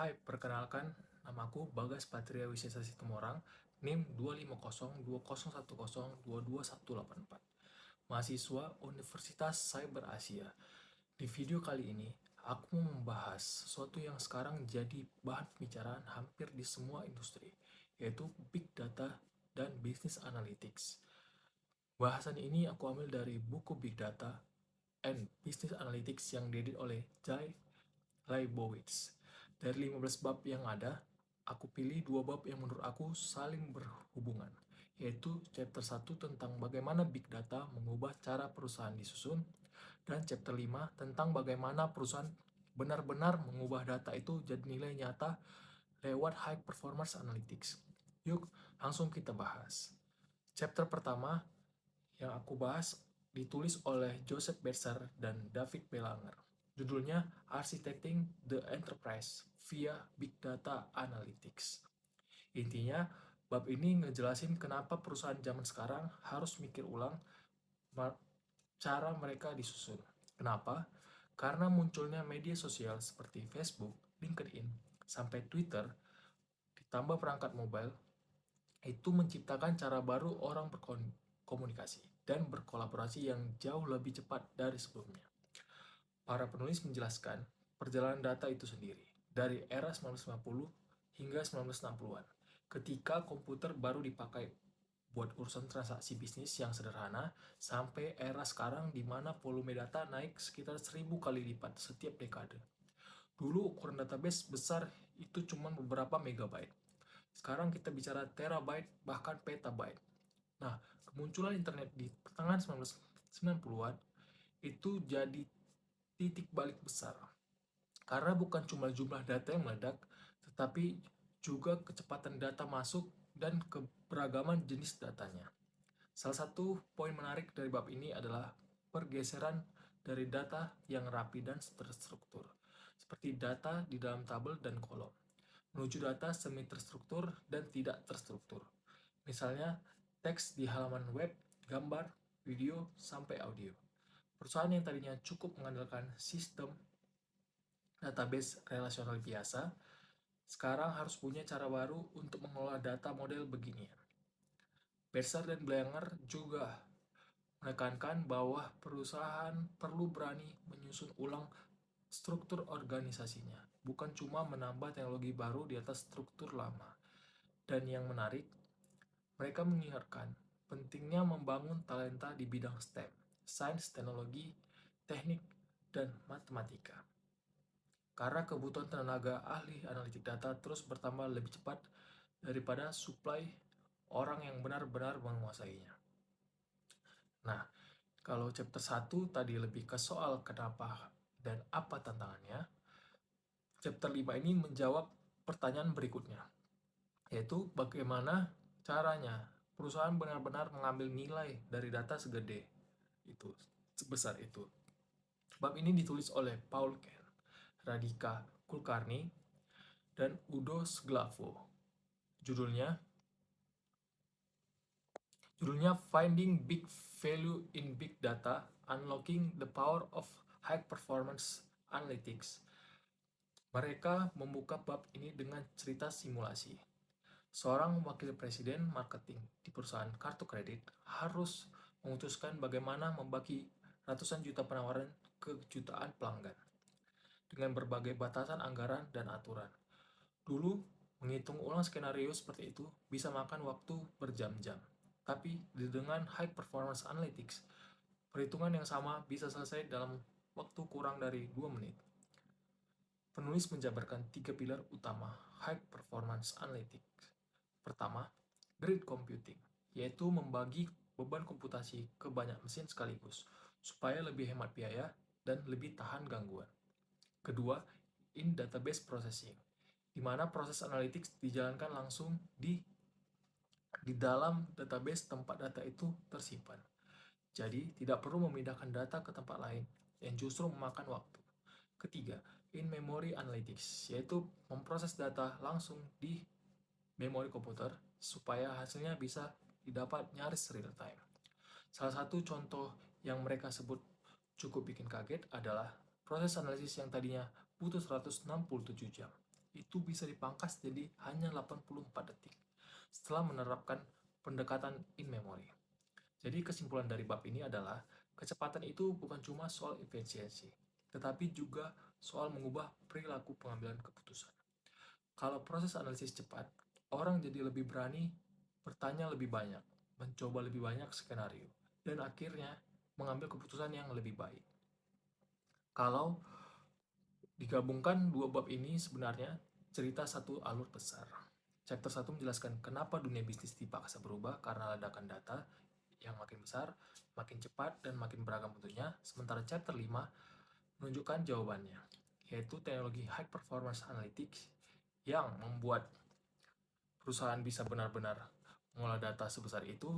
Hai, perkenalkan, namaku Bagas Patria Wisesa Situmorang, NIM 2502010222184, mahasiswa Universitas Cyber Asia. Di video kali ini, aku mau membahas sesuatu yang sekarang jadi bahan pembicaraan hampir di semua industri, yaitu Big Data dan Business Analytics. Bahasan ini aku ambil dari buku Big Data and Business Analytics yang diedit oleh Jay Leibowitz. Dari 15 bab yang ada, aku pilih 2 bab yang menurut aku saling berhubungan, yaitu chapter 1 tentang bagaimana big data mengubah cara perusahaan disusun, dan chapter 5 tentang bagaimana perusahaan benar-benar mengubah data itu jadi nilai nyata lewat high performance analytics. Yuk, langsung kita bahas. Chapter pertama yang aku bahas ditulis oleh Joseph Besser dan David Belanger. Judulnya Architecting the Enterprise via Big Data Analytics. Intinya, bab ini ngejelasin kenapa perusahaan zaman sekarang harus mikir ulang cara mereka disusun. Kenapa? Karena munculnya media sosial seperti Facebook, LinkedIn, sampai Twitter, ditambah perangkat mobile, itu menciptakan cara baru orang berkomunikasi dan berkolaborasi yang jauh lebih cepat dari sebelumnya. Para penulis menjelaskan perjalanan data itu sendiri, dari era 1950 hingga 1960-an, ketika komputer baru dipakai buat urusan transaksi bisnis yang sederhana, sampai era sekarang di mana volume data naik sekitar 1000 kali lipat setiap dekade. Dulu ukuran database besar itu cuma beberapa megabyte. Sekarang kita bicara terabyte, bahkan petabyte. Nah, kemunculan internet di pertengahan 1990-an itu jadi titik balik besar. Karena bukan cuma jumlah data yang meledak, tetapi juga kecepatan data masuk dan keberagaman jenis datanya. Salah satu poin menarik dari bab ini adalah pergeseran dari data yang rapi dan terstruktur, seperti data di dalam tabel dan kolom, menuju data semi terstruktur dan tidak terstruktur. Misalnya, teks di halaman web, gambar, video, sampai audio. Perusahaan yang tadinya cukup mengandalkan sistem database relasional biasa, sekarang harus punya cara baru untuk mengelola data model beginian. Besser dan Blanger juga menekankan bahwa perusahaan perlu berani menyusun ulang struktur organisasinya, bukan cuma menambah teknologi baru di atas struktur lama. Dan yang menarik, mereka mengingatkan pentingnya membangun talenta di bidang STEM, sains, teknologi, teknik, dan matematika. Karena kebutuhan tenaga ahli analitik data terus bertambah lebih cepat daripada supply orang yang benar-benar menguasainya. Nah, kalau chapter 1 tadi lebih ke soal kenapa dan apa tantangannya, chapter 5 ini menjawab pertanyaan berikutnya, yaitu bagaimana caranya perusahaan benar-benar mengambil nilai dari data segede itu, sebesar itu. Bab ini ditulis oleh Paul Ken, Radhika Kulkarni, dan Udo Sglavo. Judulnya Finding Big Value in Big Data, Unlocking the Power of High Performance Analytics. Mereka membuka bab ini dengan cerita simulasi. Seorang wakil presiden marketing di perusahaan kartu kredit harus memutuskan bagaimana membagi ratusan juta penawaran ke jutaan pelanggan dengan berbagai batasan anggaran dan aturan. Dulu, menghitung ulang skenario seperti itu bisa makan waktu berjam-jam. Tapi dengan high performance analytics, perhitungan yang sama bisa selesai dalam waktu kurang dari 2 menit. Penulis menjabarkan 3 pilar utama high performance analytics. Pertama, grid computing, yaitu membagi beban komputasi ke banyak mesin sekaligus, supaya lebih hemat biaya dan lebih tahan gangguan. Kedua, in database processing, di mana proses analytics dijalankan langsung di dalam database tempat data itu tersimpan. Jadi, tidak perlu memindahkan data ke tempat lain yang justru memakan waktu. Ketiga, in-memory analytics, yaitu memproses data langsung di memori komputer supaya hasilnya bisa didapat nyaris real time. Salah satu contoh yang mereka sebut cukup bikin kaget adalah proses analisis yang tadinya butuh 167 jam, itu bisa dipangkas jadi hanya 84 detik setelah menerapkan pendekatan in memory. Jadi kesimpulan dari bab ini adalah kecepatan itu bukan cuma soal efisiensi, tetapi juga soal mengubah perilaku pengambilan keputusan. Kalau proses analisis cepat, orang jadi lebih berani bertanya lebih banyak, mencoba lebih banyak skenario, dan akhirnya mengambil keputusan yang lebih baik. Kalau digabungkan dua bab ini sebenarnya cerita satu alur besar. Chapter 1 menjelaskan kenapa dunia bisnis dipaksa berubah karena ledakan data yang makin besar, makin cepat, dan makin beragam bentuknya. Sementara chapter 5 menunjukkan jawabannya, yaitu teknologi high performance analytics yang membuat perusahaan bisa benar-benar mengolah data sebesar itu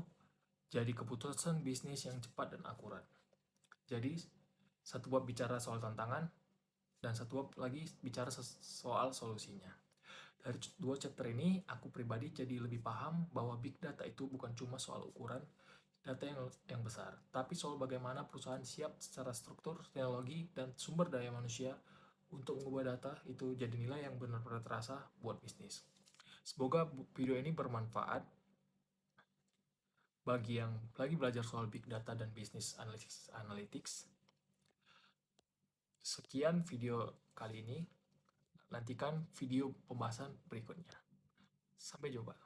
jadi keputusan bisnis yang cepat dan akurat. Jadi, satu bab bicara soal tantangan, dan satu bab lagi bicara soal solusinya. Dari dua chapter ini, aku pribadi jadi lebih paham bahwa big data itu bukan cuma soal ukuran data yang besar, tapi soal bagaimana perusahaan siap secara struktur, teknologi, dan sumber daya manusia untuk mengubah data itu jadi nilai yang benar-benar terasa buat bisnis. Semoga video ini bermanfaat bagi yang lagi belajar soal big data dan bisnis analytics. Sekian video kali ini. Nantikan video pembahasan berikutnya. Sampai jumpa.